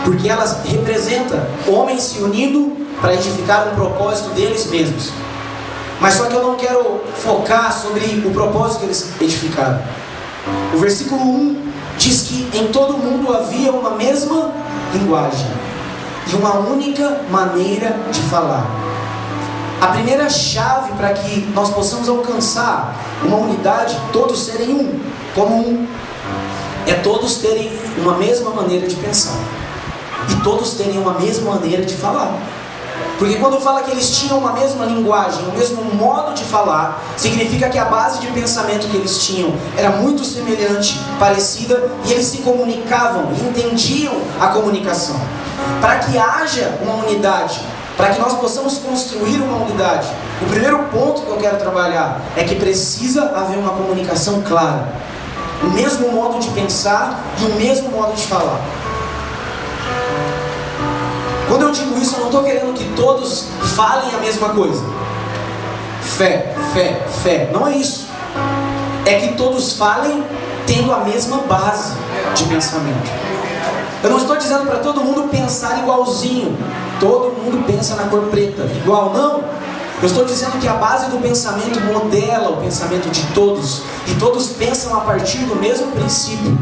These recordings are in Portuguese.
porque elas representam homens se unindo para edificar um propósito deles mesmos. Mas só que eu não quero focar sobre o propósito que eles edificaram. O versículo 1 diz que em todo mundo havia uma mesma linguagem e uma única maneira de falar. A primeira chave para que nós possamos alcançar uma unidade, todos serem um, como um, é todos terem uma mesma maneira de pensar e todos terem uma mesma maneira de falar. Porque quando fala que eles tinham uma mesma linguagem, o mesmo modo de falar, significa que a base de pensamento que eles tinham era muito semelhante, parecida, e eles se comunicavam e entendiam a comunicação. Para que haja uma unidade, para que nós possamos construir uma unidade, o primeiro ponto que eu quero trabalhar é que precisa haver uma comunicação clara. O mesmo modo de pensar e o mesmo modo de falar. Quando eu digo isso, eu não estou querendo que todos falem a mesma coisa. Fé, fé, fé. Não é isso. É que todos falem tendo a mesma base de pensamento. Eu não estou dizendo para todo mundo pensar igualzinho. Todo mundo pensa na cor preta. Igual, não. Eu estou dizendo que a base do pensamento modela o pensamento de todos. E todos pensam a partir do mesmo princípio.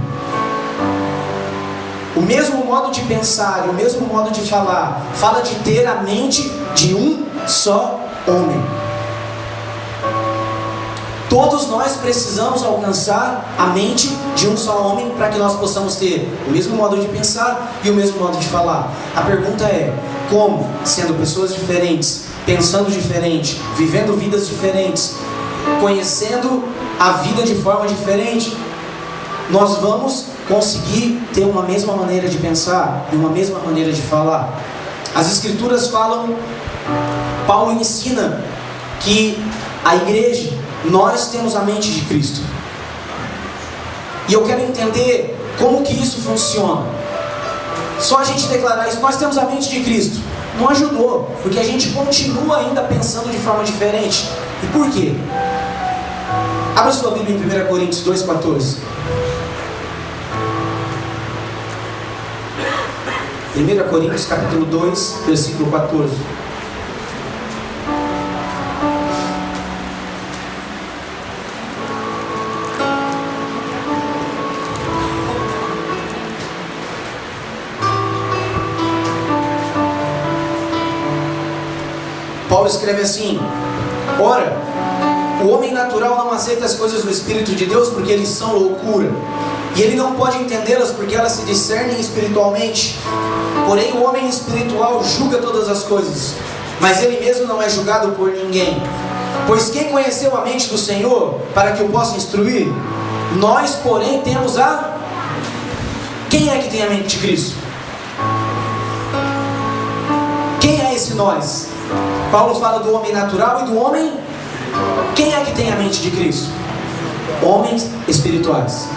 O mesmo modo de pensar e o mesmo modo de falar fala de ter a mente de um só homem. Todos nós precisamos alcançar a mente de um só homem para que nós possamos ter o mesmo modo de pensar e o mesmo modo de falar. A pergunta é, como, sendo pessoas diferentes, pensando diferente, vivendo vidas diferentes, conhecendo a vida de forma diferente, nós vamos conseguir ter uma mesma maneira de pensar e uma mesma maneira de falar? As Escrituras falam, Paulo ensina que a igreja, nós temos a mente de Cristo. E eu quero entender como que isso funciona. Só a gente declarar isso, nós temos a mente de Cristo, não ajudou, porque a gente continua ainda pensando de forma diferente. E por quê? Abra sua Bíblia em 1 Coríntios 2,14. 1 Coríntios capítulo 2, versículo 14. Paulo escreve assim: ora, o homem natural não aceita as coisas do Espírito de Deus porque eles são loucura, e ele não pode entendê-las porque elas se discernem espiritualmente. Porém o homem espiritual julga todas as coisas, mas ele mesmo não é julgado por ninguém. Pois quem conheceu a mente do Senhor para que o possa instruir? Nós, porém, temos a... Quem é que tem a mente de Cristo? Quem é esse nós? Paulo fala do homem natural e do homem... Quem é que tem a mente de Cristo? Homens espirituais.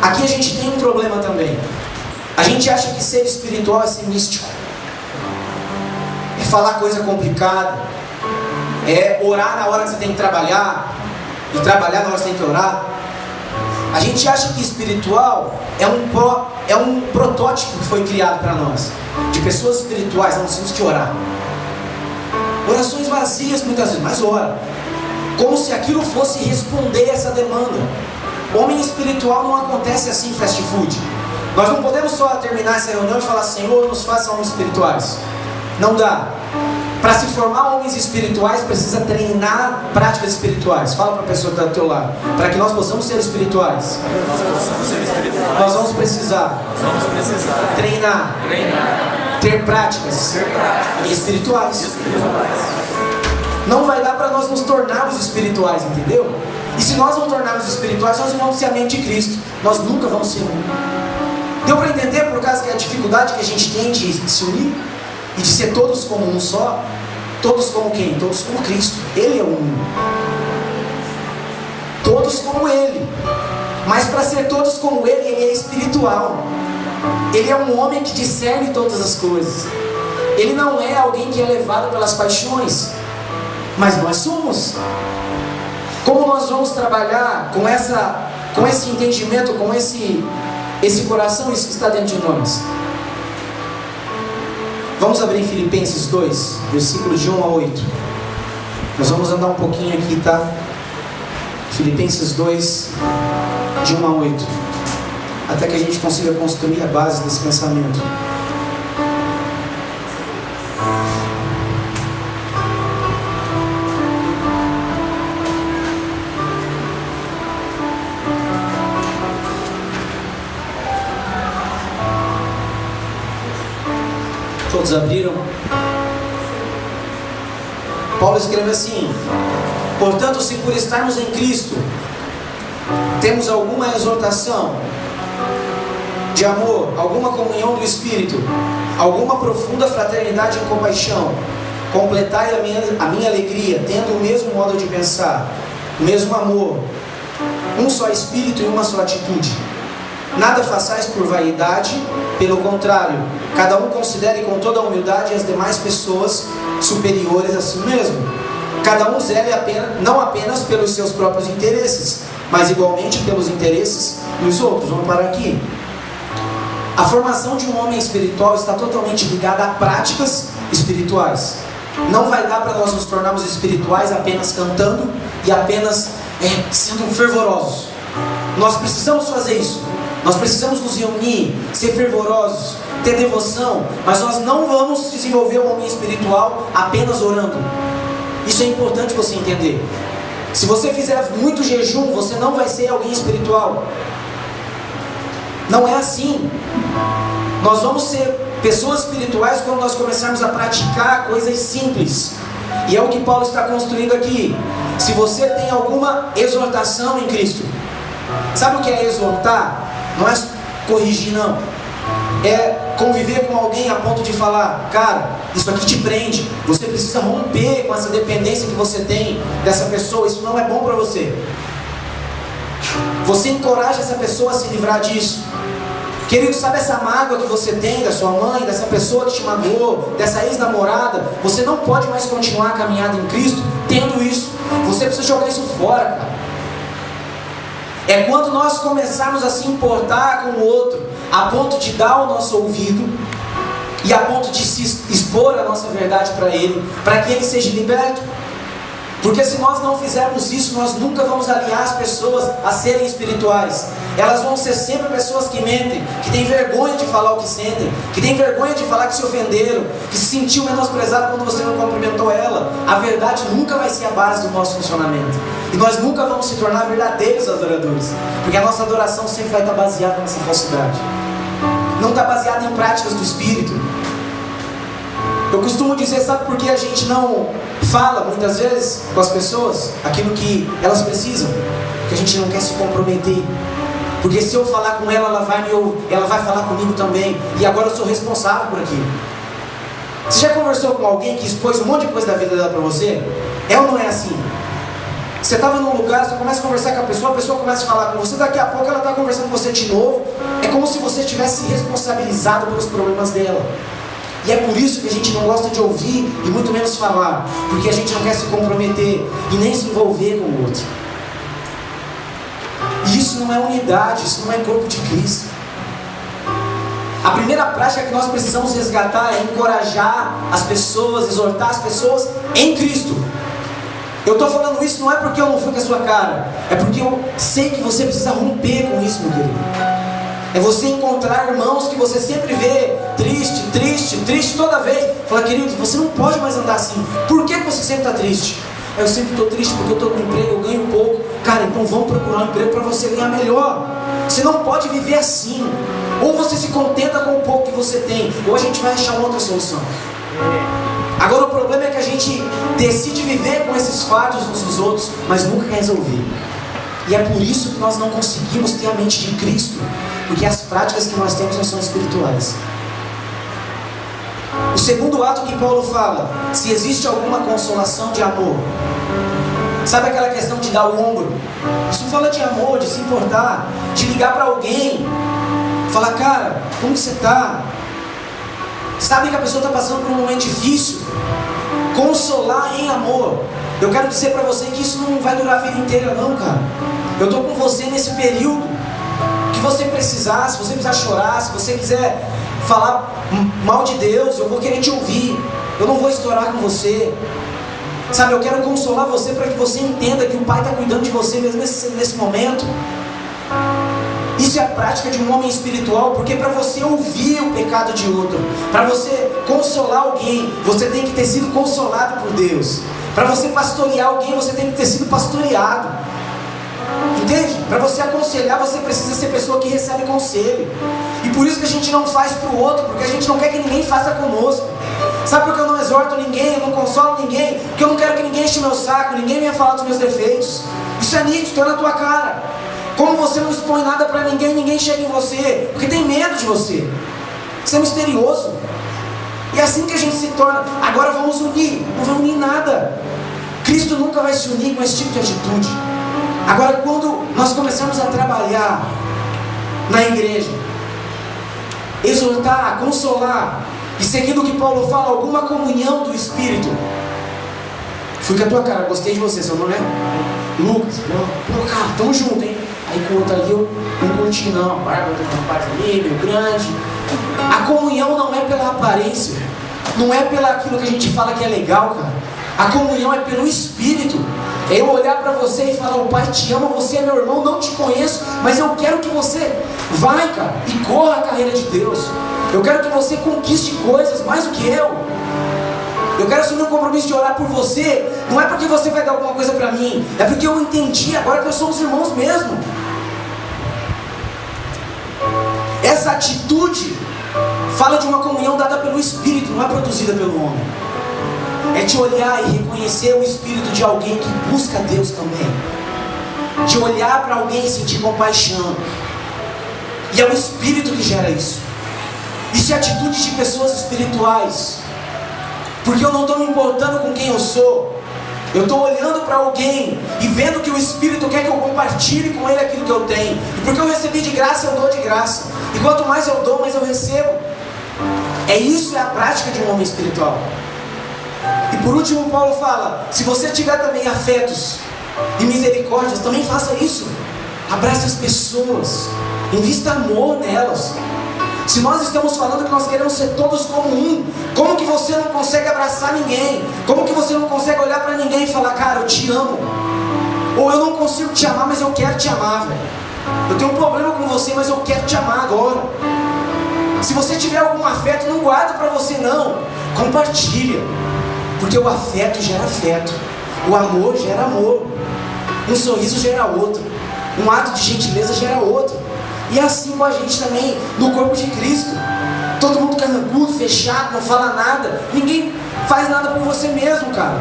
Aqui a gente tem um problema também. A gente acha que ser espiritual é ser místico, é falar coisa complicada, é orar na hora que você tem que trabalhar, e trabalhar na hora que você tem que orar. A gente acha que espiritual é um protótipo que foi criado para nós, de pessoas espirituais. Nós temos que orar, orações vazias muitas vezes, mas ora, como se aquilo fosse responder essa demanda. Homem espiritual não acontece assim em fast food. Nós não podemos só terminar essa reunião e falar: Senhor, nos faça homens espirituais. Não dá. Para se formar homens espirituais, precisa treinar práticas espirituais. Fala para a pessoa que está do teu lado. Para que nós possamos ser espirituais, nós vamos precisar treinar, ter práticas espirituais. Não vai dar para nós nos tornarmos espirituais, entendeu? E se nós não tornarmos espirituais, nós não vamos ser a mente de Cristo. Nós nunca vamos ser um. Deu para entender por causa que a dificuldade que a gente tem de se unir e de ser todos como um só? Todos como quem? Todos como Cristo. Ele é um. Todos como Ele. Mas para ser todos como Ele, Ele é espiritual. Ele é um homem que discerne todas as coisas. Ele não é alguém que é levado pelas paixões. Mas nós somos. Como nós vamos trabalhar com esse entendimento, com esse coração, isso que está dentro de nós. Vamos abrir em Filipenses 2, versículos de 1 a 8. Nós vamos andar um pouquinho aqui, tá? Filipenses 2, de 1 a 8. Até que a gente consiga construir a base desse pensamento. Todos abriram? Paulo escreve assim: portanto, se por estarmos em Cristo temos alguma exortação de amor, alguma comunhão do Espírito, alguma profunda fraternidade e compaixão, completai a minha alegria, tendo o mesmo modo de pensar, o mesmo amor, um só Espírito e uma só atitude. Nada façais por vaidade, pelo contrário, cada um considere com toda a humildade as demais pessoas superiores a si mesmo. Cada um zele não apenas pelos seus próprios interesses, mas igualmente pelos interesses dos outros. Vamos parar aqui. A formação de um homem espiritual está totalmente ligada a práticas espirituais. Não vai dar para nós nos tornarmos espirituais apenas cantando e apenas sendo fervorosos. Nós precisamos fazer isso. Nós precisamos nos reunir, ser fervorosos, ter devoção, mas nós não vamos desenvolver um homem espiritual apenas orando. Isso é importante você entender. Se você fizer muito jejum, você não vai ser alguém espiritual. Não é assim. Nós vamos ser pessoas espirituais quando nós começarmos a praticar coisas simples. E é o que Paulo está construindo aqui. Se você tem alguma exortação em Cristo, sabe o que é exortar? Não é corrigir, não. É conviver com alguém a ponto de falar: cara, isso aqui te prende. Você precisa romper com essa dependência que você tem dessa pessoa. Isso não é bom para você. Você encoraja essa pessoa a se livrar disso. Querido, sabe essa mágoa que você tem da sua mãe, dessa pessoa que te magoou, dessa ex-namorada? Você não pode mais continuar a caminhada em Cristo tendo isso. Você precisa jogar isso fora, cara. É quando nós começarmos a se importar com o outro, a ponto de dar o nosso ouvido e a ponto de se expor a nossa verdade para ele, para que ele seja liberto. Porque se nós não fizermos isso, nós nunca vamos aliar as pessoas a serem espirituais. Elas vão ser sempre pessoas que mentem, que têm vergonha de falar o que sentem, que têm vergonha de falar que se ofenderam, que se sentiu menosprezado quando você não cumprimentou ela. A verdade nunca vai ser a base do nosso funcionamento. E nós nunca vamos se tornar verdadeiros adoradores, porque a nossa adoração sempre vai estar baseada nessa falsidade. Não está baseada em práticas do Espírito. Eu costumo dizer, sabe por que a gente não fala muitas vezes com as pessoas aquilo que elas precisam? Porque a gente não quer se comprometer. Porque se eu falar com ela, ela vai falar comigo também. E agora eu sou responsável por aquilo. Você já conversou com alguém que expôs um monte de coisa da vida dela para você? É ou não é assim? Você estava num lugar, você começa a conversar com a pessoa começa a falar com você, daqui a pouco ela está conversando com você de novo. É como se você tivesse se responsabilizado pelos problemas dela. E é por isso que a gente não gosta de ouvir e muito menos falar, porque a gente não quer se comprometer e nem se envolver com o outro. E isso não é unidade, isso não é corpo de Cristo. A primeira prática que nós precisamos resgatar é encorajar as pessoas, exortar as pessoas em Cristo. Eu estou falando isso não é porque eu não fui com a sua cara, é porque eu sei que você precisa romper com isso, meu querido. É você encontrar irmãos que você sempre vê triste, triste, triste toda vez. Fala, querido, você não pode mais andar assim. Por que você sempre está triste? Eu sempre estou triste porque eu estou com emprego, eu ganho pouco. Cara, então vamos procurar um emprego para você ganhar melhor. Você não pode viver assim. Ou você se contenta com o pouco que você tem, ou a gente vai achar outra solução. Agora o problema é que a gente decide viver com esses fatos uns dos outros, mas nunca quer resolver. E é por isso que nós não conseguimos ter a mente de Cristo, porque as práticas que nós temos não são espirituais. O segundo ato que Paulo fala, se existe alguma consolação de amor. Sabe aquela questão de dar o ombro? Isso fala de amor, de se importar, de ligar para alguém, falar, cara, como que você está? Sabe que a pessoa está passando por um momento difícil. Consolar em amor. Eu quero dizer para você que isso não vai durar a vida inteira não, cara. Eu estou com você nesse período que você precisar, se você precisar chorar, se você quiser falar mal de Deus, eu vou querer te ouvir. Eu não vou estourar com você. Sabe, eu quero consolar você para que você entenda que o Pai está cuidando de você mesmo nesse momento. Isso é a prática de um homem espiritual, porque para você ouvir o pecado de outro, para você consolar alguém, você tem que ter sido consolado por Deus. Para você pastorear alguém, você tem que ter sido pastoreado. Entende? Para você aconselhar, você precisa ser pessoa que recebe conselho. E por isso que a gente não faz para o outro, porque a gente não quer que ninguém faça conosco. Sabe por que eu não exorto ninguém, eu não consolo ninguém? Porque eu não quero que ninguém enche meu saco, ninguém venha falar dos meus defeitos. Isso é nítido, está na tua cara. Como você não expõe nada para ninguém, ninguém chega em você, porque tem medo de você. Isso é misterioso. E é assim que a gente se torna. Agora vamos unir. Não vai unir nada. Cristo nunca vai se unir com esse tipo de atitude. Agora, quando nós começamos a trabalhar na igreja, exortar, consolar, e seguindo o que Paulo fala, alguma comunhão do Espírito. Fui com a tua cara, gostei de você, seu nome é Lucas. Pô, cara, tamo junto, hein? Aí com o outro ali eu não curti não, a barba do rapaz ali, meio grande. A comunhão não é pela aparência, não é pelo aquilo que a gente fala que é legal, cara. A comunhão é pelo Espírito. É eu olhar para você e falar: o Pai te ama, você é meu irmão, não te conheço, mas eu quero que você vai, cara, e corra a carreira de Deus. Eu quero que você conquiste coisas mais do que eu. Eu quero assumir um compromisso de orar por você. Não é porque você vai dar alguma coisa para mim, é porque eu entendi agora que nós somos irmãos mesmo. Essa atitude fala de uma comunhão dada pelo Espírito, não é produzida pelo homem. É te olhar e reconhecer o Espírito de alguém que busca Deus também. De olhar para alguém e sentir compaixão. E é o Espírito que gera isso. Isso é atitude de pessoas espirituais. Porque eu não estou me importando com quem eu sou. Eu estou olhando para alguém e vendo que o Espírito quer que eu compartilhe com ele aquilo que eu tenho. E porque eu recebi de graça, eu dou de graça. E quanto mais eu dou, mais eu recebo. Isso é a prática de um homem espiritual. E por último, Paulo fala: se você tiver também afetos e misericórdias, também faça isso. Abrace as pessoas, invista amor nelas. Se nós estamos falando que nós queremos ser todos como um, como que você não consegue abraçar ninguém? Como que você não consegue olhar para ninguém e falar: cara, eu te amo? Ou eu não consigo te amar, mas eu quero te amar, velho. Eu tenho um problema com você, mas eu quero te amar agora. Se você tiver algum afeto, não guarda para você não, compartilha. Porque o afeto gera afeto, o amor gera amor, um sorriso gera outro, um ato de gentileza gera outro. E é assim com a gente também no corpo de Cristo. Todo mundo carrancudo, fechado, não fala nada, ninguém faz nada por você mesmo, cara.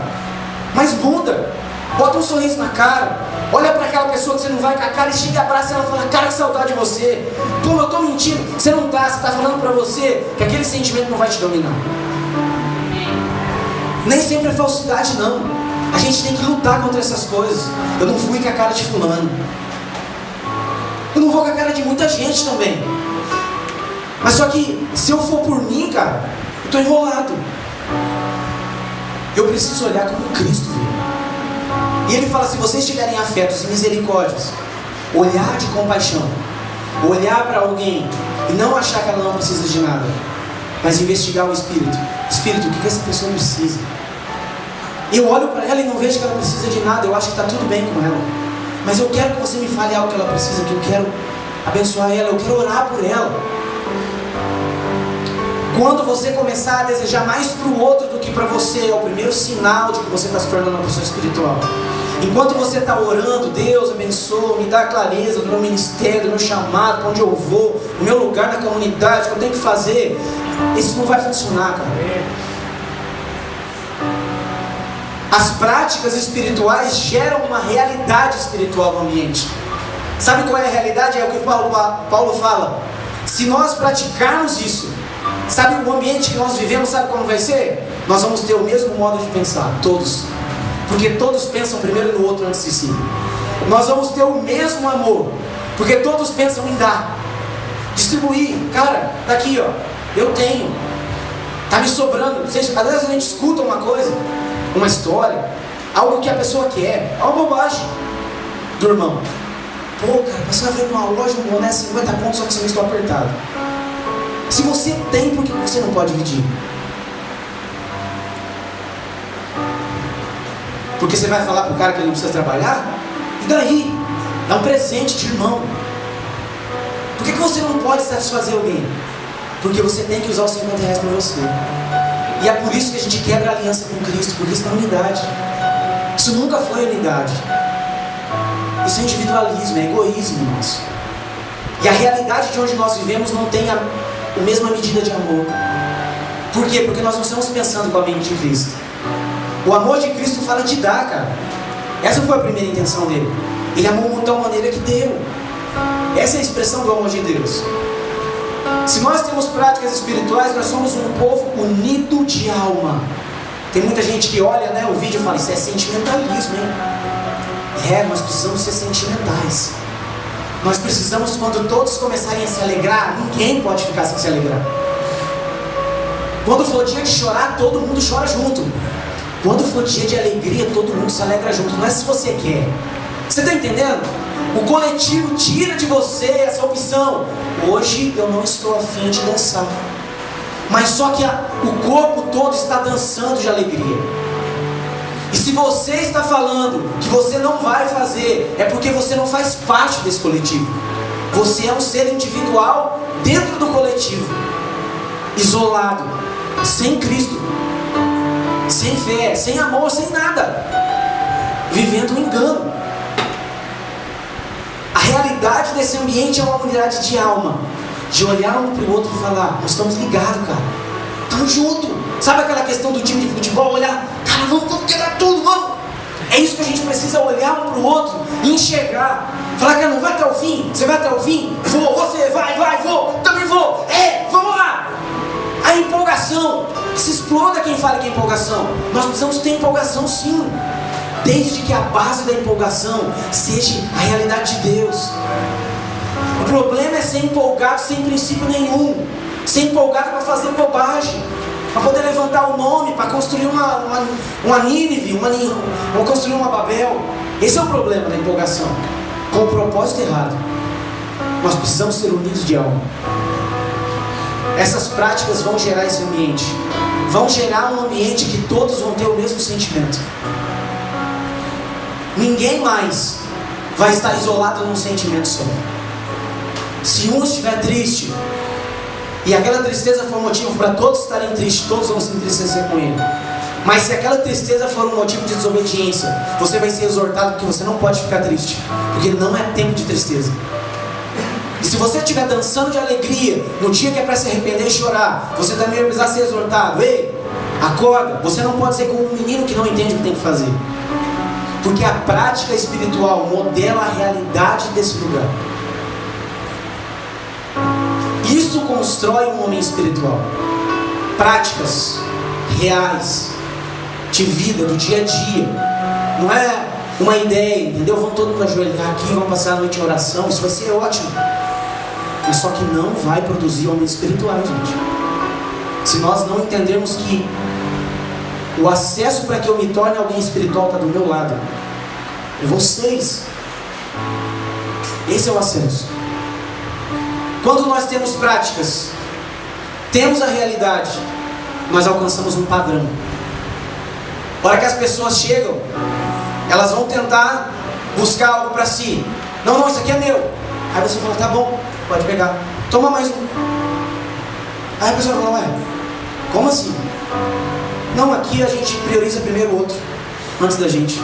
Mas muda, bota um sorriso na cara, olha para aquela pessoa que você não vai com a cara e chega e abraça ela e fala: cara, que saudade de você. Pô, eu tô mentindo. Você não tá, você tá falando para você que aquele sentimento não vai te dominar. Nem sempre é falsidade, não. A gente tem que lutar contra essas coisas. Eu não fui com a cara de fulano, eu não vou com a cara de muita gente também. Mas só que se eu for por mim, cara, eu estou enrolado. Eu preciso olhar como Cristo vê. E ele fala: se vocês tiverem afetos e misericórdias, olhar de compaixão, olhar para alguém e não achar que ela não precisa de nada, mas investigar o Espírito. Espírito, o que essa pessoa precisa? Eu olho para ela e não vejo que ela precisa de nada, eu acho que está tudo bem com ela. Mas eu quero que você me fale algo que ela precisa, que eu quero abençoar ela, eu quero orar por ela. Quando você começar a desejar mais para o outro do que para você, é o primeiro sinal de que você está se tornando uma pessoa espiritual. Enquanto você está orando: Deus abençoa, me dá clareza do meu ministério, do meu chamado, para onde eu vou, do meu lugar na comunidade, o que eu tenho que fazer, isso não vai funcionar, cara. As práticas espirituais geram uma realidade espiritual no ambiente. Sabe qual é a realidade? É o que Paulo fala. Se nós praticarmos isso, sabe o ambiente que nós vivemos, sabe como vai ser? Nós vamos ter o mesmo modo de pensar, todos. Porque todos pensam primeiro no outro antes de si. Nós vamos ter o mesmo amor, porque todos pensam em dar, distribuir. Cara, tá aqui, ó, eu tenho, tá me sobrando. Às vezes a gente escuta uma coisa, uma história, algo que a pessoa quer, é uma bobagem do irmão. Pô, cara, você vai ver numa loja um boné 50 pontos, só que você está apertado. Se você tem, por que você não pode dividir? Porque você vai falar pro cara que ele não precisa trabalhar? E daí? Dá um presente de irmão. Por que você não pode satisfazer alguém? Porque você tem que usar os 50 reais para você. E é por isso que a gente quebra a aliança com Cristo, porque isso não é unidade. Isso nunca foi unidade. Isso é individualismo, é egoísmo nosso. E a realidade de onde nós vivemos não tem a mesma medida de amor. Por quê? Porque nós não estamos pensando com a mente de Cristo. O amor de Cristo fala de dar, cara. Essa foi a primeira intenção dele. Ele amou de tal maneira que deu. Essa é a expressão do amor de Deus. Se nós temos práticas espirituais, nós somos um povo unido de alma. Tem muita gente que olha, né, o vídeo e fala, isso é sentimentalismo, hein? Nós precisamos ser sentimentais. Nós precisamos, quando todos começarem a se alegrar, ninguém pode ficar sem se alegrar. Quando for dia de chorar, todo mundo chora junto. Quando for dia de alegria, todo mundo se alegra junto. Não é se você quer. Você está entendendo? O coletivo tira de você essa opção. Hoje eu não estou afim de dançar. Mas só que o corpo todo está dançando de alegria. E se você está falando que você não vai fazer, é porque você não faz parte desse coletivo. Você é um ser individual dentro do coletivo, isolado, sem Cristo, sem fé, sem amor, sem nada, vivendo um engano. A realidade desse ambiente é uma unidade de alma, de olhar um para o outro e falar, nós estamos ligados, cara, estamos juntos. Sabe aquela questão do time de futebol, olhar, cara, vamos quebrar tudo, vamos. É isso que a gente precisa, olhar um para o outro e enxergar. Falar, cara, não vai até o fim? Você vai até o fim? Vou, você vai, vou, também vou. Vamos lá. A empolgação, se exploda quem fala que é empolgação. Nós precisamos ter empolgação sim, desde que a base da empolgação seja a realidade de Deus. O problema é ser empolgado sem princípio nenhum, ser empolgado para fazer bobagem, para poder levantar o nome, para construir uma Nínive, ou construir uma Babel. Esse é o problema da empolgação, com o propósito errado. Nós precisamos ser unidos de alma. Essas práticas vão gerar esse ambiente, vão gerar um ambiente que todos vão ter o mesmo sentimento. Ninguém mais vai estar isolado num sentimento só. Se um estiver triste, e aquela tristeza for motivo para todos estarem tristes, todos vão se entristecer com ele. Mas se aquela tristeza for um motivo de desobediência, você vai ser exortado porque você não pode ficar triste, porque não é tempo de tristeza. E se você estiver dançando de alegria no dia que é para se arrepender e chorar, você também vai precisar ser exortado. Ei, acorda, você não pode ser como um menino que não entende o que tem que fazer. Porque a prática espiritual modela a realidade desse lugar. Isso constrói um homem espiritual. Práticas reais de vida, do dia a dia. Não é uma ideia, entendeu? Vamos todo mundo ajoelhar aqui, vamos passar a noite em oração. Isso vai ser ótimo. Mas só que não vai produzir homens espirituais, gente. Se nós não entendermos que o acesso para que eu me torne alguém espiritual está do meu lado, é vocês. Esse é o acesso. Quando nós temos práticas, temos a realidade, nós alcançamos um padrão. A hora que as pessoas chegam, elas vão tentar buscar algo para si. Não, isso aqui é meu. Aí você fala, tá bom, pode pegar. Toma mais um. Aí a pessoa fala, ué, como assim? Não, aqui a gente prioriza primeiro o outro, antes da gente.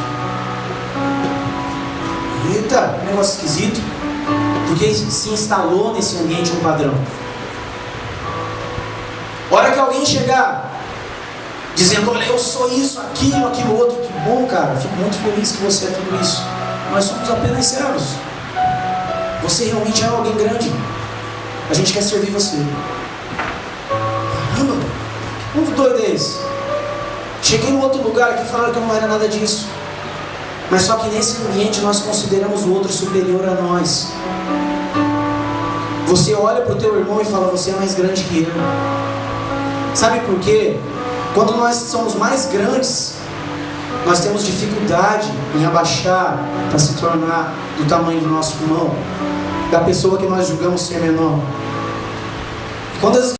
Eita, negócio esquisito. Porque se instalou nesse ambiente um padrão. A hora que alguém chegar dizendo, olha, eu sou isso, aquilo outro, que bom, cara, fico muito feliz que você é tudo isso. Nós somos apenas servos. Você realmente é alguém grande. A gente quer servir você. Caramba, que povo doido é esse? Cheguei em outro lugar aqui e falaram que eu não era nada disso. Mas só que nesse ambiente nós consideramos o outro superior a nós. Você olha para o teu irmão e fala, você é mais grande que ele. Sabe por quê? Quando nós somos mais grandes, nós temos dificuldade em abaixar para se tornar do tamanho do nosso irmão, da pessoa que nós julgamos ser menor. Quando as